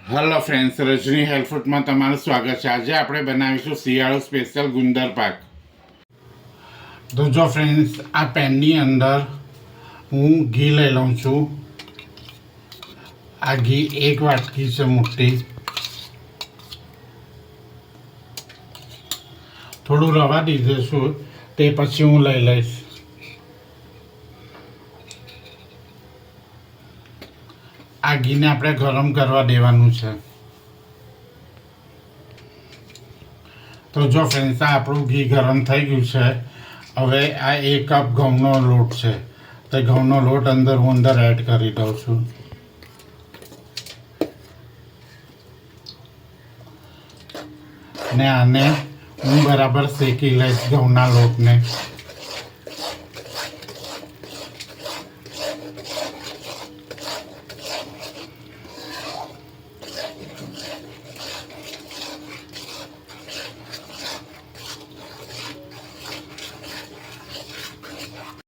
Hello friends, રજની health ફૂડમાં તમારું સ્વાગત છે. આજે આપણે બનાવીશું શિયાળુ સ્પેશિયલ ગુંદર પાક. તો જો ફ્રેન્ડ્સ, આ પેનની અંદર હું ઘી લઈ લઉં છું. આ ઘી 1 વાટકી છે મોટી. થોડું રવા દીધેશું, તે પછી હું લઈ લઈશ. આ ઘીને આપણે ગરમ કરવા દેવાનું છે. તો જો ફ્રેન્ડ્સ, આ આપણું ઘી ગરમ થઈ ગયું છે. હવે આ 1 કપ ઘઉંનો લોટ છે, તે ઘઉંનો લોટ હું અંદર એડ કરી દઉં છું. ને આને હું બરાબર શેકી લઈશ ઘઉંના લોટને.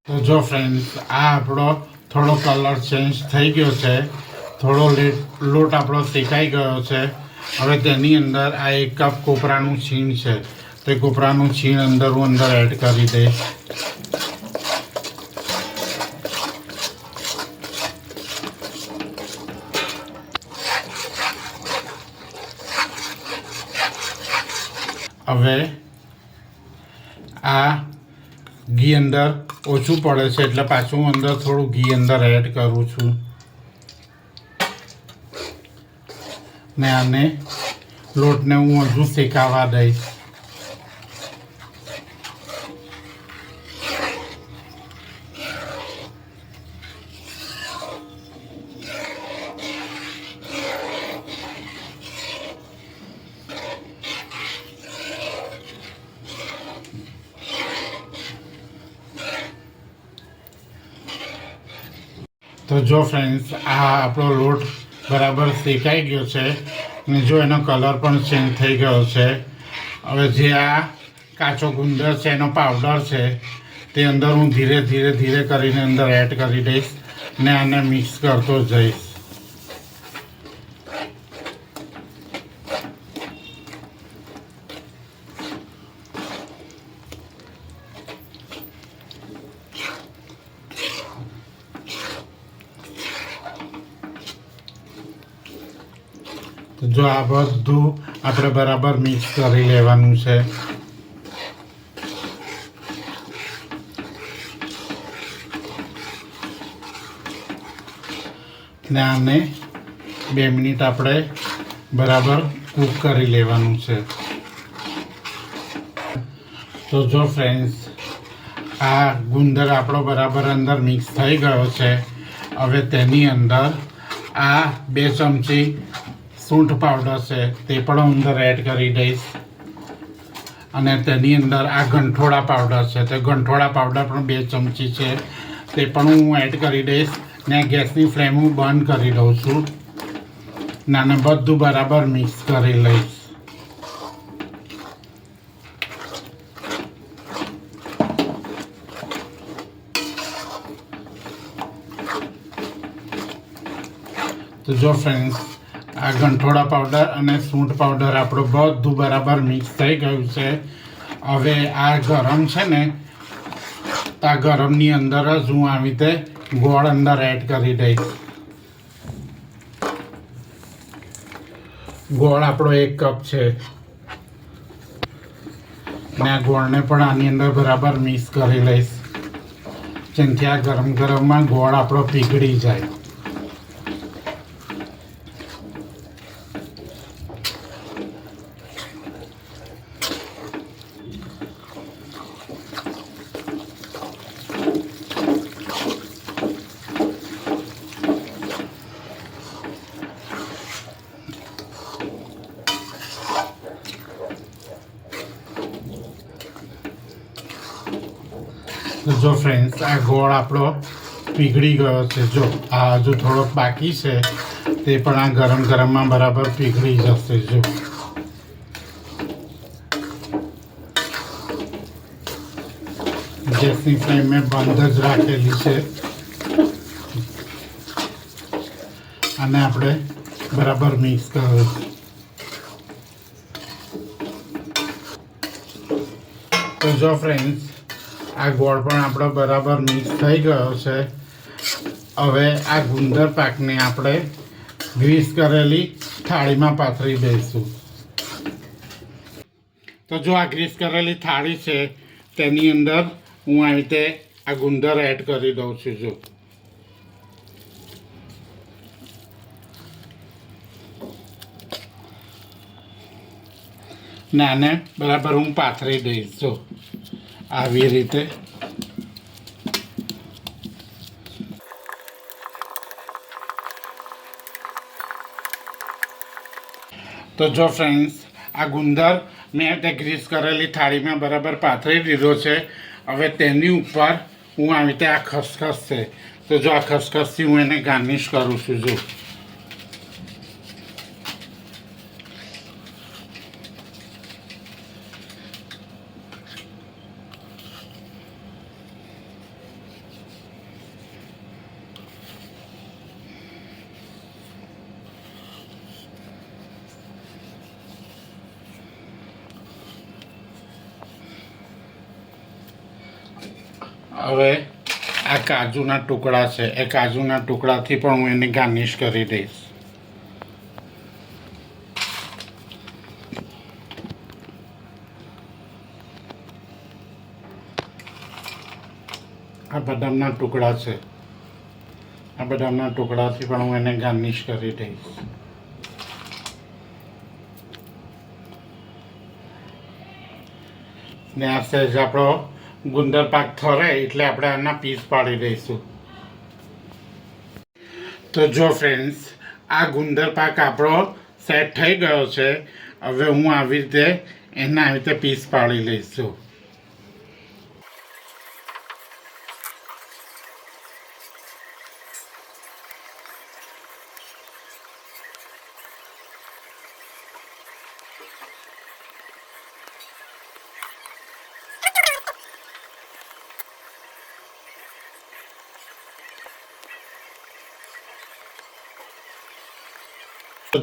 તો જો ફ્રેન્ડ્સ, આ આપણો થોડો કલર ચેન્જ થઈ ગયો છે. થોડો લોટ આપણો શેકાઈ ગયો છે. હવે તેની અંદર આ 1 કપ કોપરાનું છીણ છે, તે કોપરાનું છીણ હું અંદર એડ કરી દઈશ. હવે આ ઘી અંદર ઓછું પડે છે, એટલે પાછું હું અંદર થોડું ઘી અંદર એડ કરું છું. ને આને લોટને હું હજુ શેકાવા દઈશ. તો જો ફ્રેન્ડ્સ, આ આપણો લોટ બરાબર શેકાઈ ગયો છે અને જો એનો કલર પણ ચેન્જ થઈ ગયો છે. હવે જે આ કાચો ગુંદર છે, એનો પાવડર છે, તે અંદર હું ધીરે ધીરે કરીને અંદર એડ કરી દઈશ ને આને મિક્સ કરતો જઈશ. તો જો આ બધું આપણે બરાબર મિક્સ કરી લેવાનું છે. ને આને 2 મિનિટ આપણે બરાબર કૂક કરી લેવાનું છે. તો જો ફ્રેન્ડ્સ, આ ગુંદર આપણો બરાબર અંદર મિક્સ થઈ ગયો છે. હવે તેની અંદર આ 2 ચમચી સૂંઠ પાવડર છે, તે પણ અંદર એડ કરી દઈશ. અને તેની અંદર આ ગંઠોડા પાવડર છે, તે ગંઠોડા પાવડર પણ 2 ચમચી છે, તે પણ હું એડ કરી દઈશ. ને ગેસની ફ્લેમ હું બંધ કરી દઉં છું. નાને બધું બરાબર મિક્સ કરી લઈશ. તો જો ફ્રેન્ડ્સ, આ ગંઠોડા પાવડર અને સૂંઠ પાવડર આપણું બધું બરાબર મિક્સ થઈ ગયું છે. હવે આ ગરમ છે ને, આ ગરમની અંદર જ હું આવી રીતે ગોળ અંદર એડ કરી દઈશ. ગોળ આપણો 1 કપ છે ને આ ગોળને પણ આની અંદર બરાબર મિક્સ કરી લઈશ, જેનાથી આ ગરમમાં ગોળ આપણો પીગળી જાય. તો જો ફ્રેન્ડ્સ, આ ગોળ આપણો પીગળી ગયો છે. જો આ હજુ થોડોક બાકી છે, તે પણ આ ગરમમાં બરાબર પીગળી જશે. જો ગેસની ફ્લેમ મેં બંધ જ રાખેલી છે. અને આપણે બરાબર મિક્સ કરો. તો જો ફ્રેન્ડ્સ, આ ગોળ પણ આપણો બરાબર મિક્સ થઈ ગયો છે. હવે આ ગુંદર પાકને આપણે ગ્રીસ કરેલી થાળીમાં પાથરી દઈશું. તો જો આ ગ્રીસ કરેલી થાળી છે તેની અંદર હું આવી રીતે આ ગુંદર એડ કરી દઉં છું. જો નાને બરાબર હું પાથરી દઈશ. જો આવી રીતે. તો જો ફ્રેન્ડ્સ, આ ગુંદર મેં તે ગ્રીસ કરેલી થાળીમાં બરાબર પાથરી દીધો છે. હવે તેની ઉપર હું આવી રીતે આ ખસખસ છે, તો જો આ ખસખસથી હું એને ગાર્નિશ કરું છું. જો હવે આ કાજુના ટુકડા છે, એ કાજુના ટુકડાથી પણ હું એને ગાર્નિશ કરી દઈશ. આ બદામના ટુકડા છે, આ બદામના ટુકડાથી પણ હું એને ગાર્નિશ કરી દઈશ. ને આ સહેજ આપણો ગુંદર પાક થરે એટલે આપણે આના પીસ પાડી દઈશું. તો જો ફ્રેન્ડ્સ, આ ગુંદર પાક આપણો સેટ થઈ ગયો છે. હવે હું આવી રીતે એના આવી રીતે પીસ પાડી લઈશું.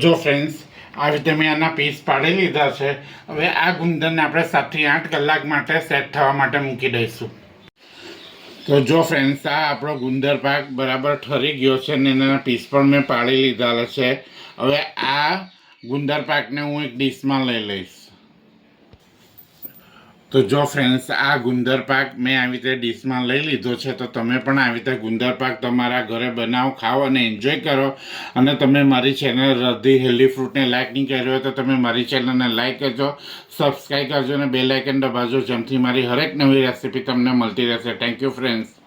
જો ફ્રેન્ડ્સ, આ રીતે મેં આના પીસ પાડી લીધા છે. હવે આ ગુંદરને આપણે 7 થી 8 કલાક માટે સેટ થવા માટે મૂકી દઈશું. તો જો ફ્રેન્ડ્સ, આ આપણો ગુંદર પાક બરાબર ઠરી ગયો છે ને એના પીસ પણ મેં પાડી લીધા છે. હવે આ ગુંદર પાકને હું એક ડીશમાં લઈ લઈશ. તો જો ફ્રેન્ડ્સ, આ ગુંદર પાક મેં આવી રીતે ડીશમાં લઈ લીધો છે. તો તમે પણ આવી રીતે ગુંદર પાક તમારા ઘરે બનાવો, ખાઓ અને એન્જોય કરો. અને તમે મારી ચેનલ રધી હેલ્ધી ફ્રૂટને લાઇક નહીં કર્યો હોય તો તમે મારી ચેનલને લાઇક કરજો, સબસ્ક્રાઈબ કરજો અને બેલ આઇકન દબાવજો, જેમથી મારી હરેક નવી રેસીપી તમને મળતી રહેશે. Thank you friends.